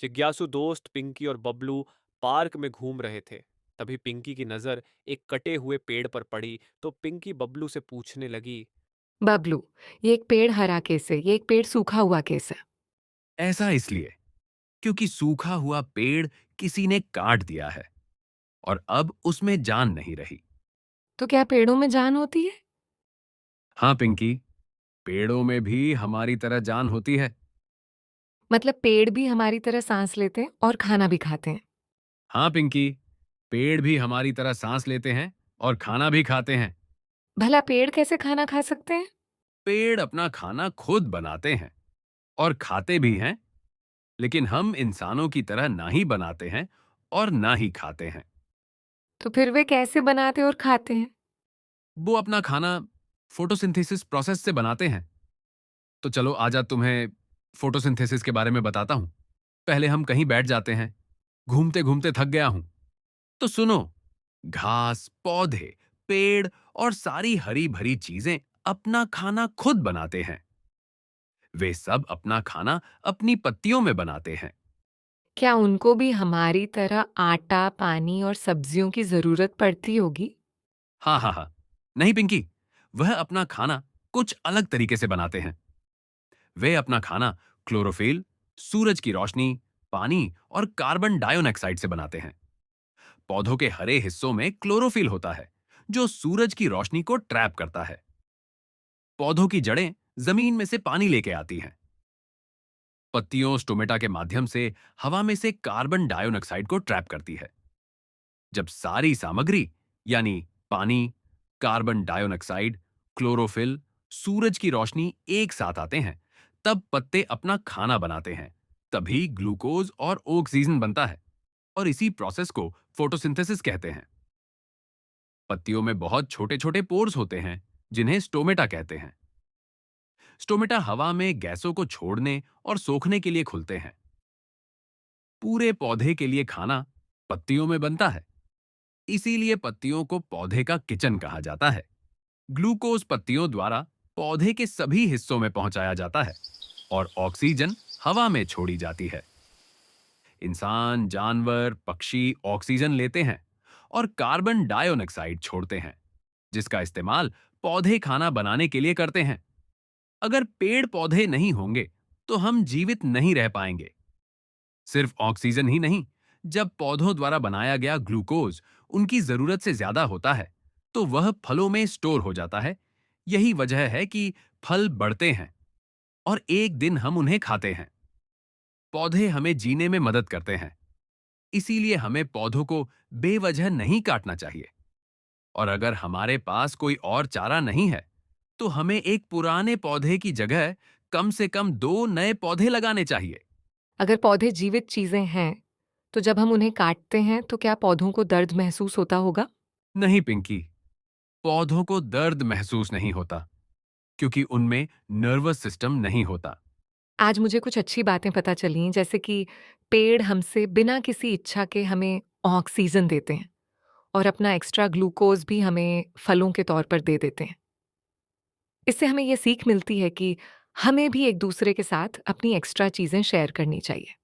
जिज्ञासु दोस्त पिंकी और बबलू पार्क में घूम रहे थे। तभी पिंकी की नजर एक कटे हुए पेड़ पर पड़ी तो पिंकी बबलू से पूछने लगी। बबलू, ये एक पेड़ हरा केस है, ये एक पेड़ सूखा हुआ केस है। ऐसा इसलिए क्योंकि सूखा हुआ पेड़ किसी ने काट दिया है और अब उसमें जान नहीं रही। तो क्या पेड़ों में जान होती है? हाँ पिंकी, पेड़ों में भी हमारी तरह जान होती है। मतलब पेड़ भी हमारी तरह सांस लेते हैं और खाना भी खाते हैं। हाँ पिंकी, पेड़ भी हमारी तरह सांस लेते हैं और खाना भी खाते हैं। भला पेड़ कैसे खाना खा सकते हैं? पेड़ अपना खाना खुद बनाते हैं और खाते भी हैं, लेकिन हम इंसानों की तरह ना ही बनाते हैं और ना ही खाते हैं। तो फिर वे कैसे बनाते और खाते हैं? वो अपना खाना फोटोसिंथेसिस प्रोसेस से बनाते हैं। तो चलो आजा तुम्हें फोटोसिंथेसिस के बारे में बताता हूं। पहले हम कहीं बैठ जाते हैं, घूमते घूमते थक गया हूं, तो सुनो, घास, पौधे, पेड़ और सारी हरी भरी चीजें अपना खाना खुद बनाते हैं। वे सब अपना खाना अपनी पत्तियों में बनाते हैं। क्या उनको भी हमारी तरह आटा, पानी और सब्जियों की जरूरत पड़ती होगी? हाँ हाँ हाँ, नहीं पिंकी, वह अपना खाना कुछ अलग तरीके से बनाते हैं। वे अपना खाना क्लोरोफिल, सूरज की रोशनी, पानी और कार्बन डाइऑक्साइड से बनाते हैं। पौधों के हरे हिस्सों में क्लोरोफिल होता है, जो सूरज की रोशनी को ट्रैप करता है। पौधों की जड़ें जमीन में से पानी लेके आती हैं। पत्तियों स्टोमेटा के माध्यम से हवा में से कार्बन डाइऑक्साइड को ट्रैप करती है। जब सारी सामग्री यानी पानी, कार्बन डाइऑक्साइड, क्लोरोफिल, सूरज की रोशनी एक साथ आते हैं, तब पत्ते अपना खाना बनाते हैं। तभी ग्लूकोज और ऑक्सीजन बनता है और इसी प्रोसेस को फोटोसिंथेसिस कहते हैं। पत्तियों में बहुत छोटे छोटे पोर्स होते हैं, जिन्हें स्टोमेटा कहते हैं। स्टोमेटा हवा में गैसों को छोड़ने और सोखने के लिए खुलते हैं। पूरे पौधे के लिए खाना पत्तियों में बनता है, इसीलिए पत्तियों को पौधे का किचन कहा जाता है। ग्लूकोज पत्तियों द्वारा पौधे के सभी हिस्सों में पहुंचाया जाता है और ऑक्सीजन हवा में छोड़ी जाती है। इंसान, जानवर, पक्षी ऑक्सीजन लेते हैं और कार्बन डाइऑक्साइड छोड़ते हैं, जिसका इस्तेमाल पौधे खाना बनाने के लिए करते हैं। अगर पेड़ पौधे नहीं होंगे तो हम जीवित नहीं रह पाएंगे। सिर्फ ऑक्सीजन ही नहीं, जब पौधों द्वारा बनाया गया ग्लूकोज उनकी जरूरत से ज्यादा होता है, तो वह फलों में स्टोर हो जाता है। यही वजह है कि फल बढ़ते हैं और एक दिन हम उन्हें खाते हैं। पौधे हमें जीने में मदद करते हैं, इसीलिए हमें पौधों को बेवजह नहीं काटना चाहिए। और अगर हमारे पास कोई और चारा नहीं है, तो हमें एक पुराने पौधे की जगह कम से कम 2 नए पौधे लगाने चाहिए। अगर पौधे जीवित चीजें हैं, तो जब हम उन्हें काटते हैं तो क्या पौधों को दर्द महसूस होता होगा? नहीं पिंकी, पौधों को दर्द महसूस नहीं होता, क्योंकि उनमें नर्वस सिस्टम नहीं होता। आज मुझे कुछ अच्छी बातें पता चली, जैसे कि पेड़ हमसे बिना किसी इच्छा के हमें ऑक्सीजन देते हैं और अपना एक्स्ट्रा ग्लूकोज भी हमें फलों के तौर पर दे देते हैं। इससे हमें ये सीख मिलती है कि हमें भी एक दूसरे के साथ अपनी एक्स्ट्रा चीजें शेयर करनी चाहिए।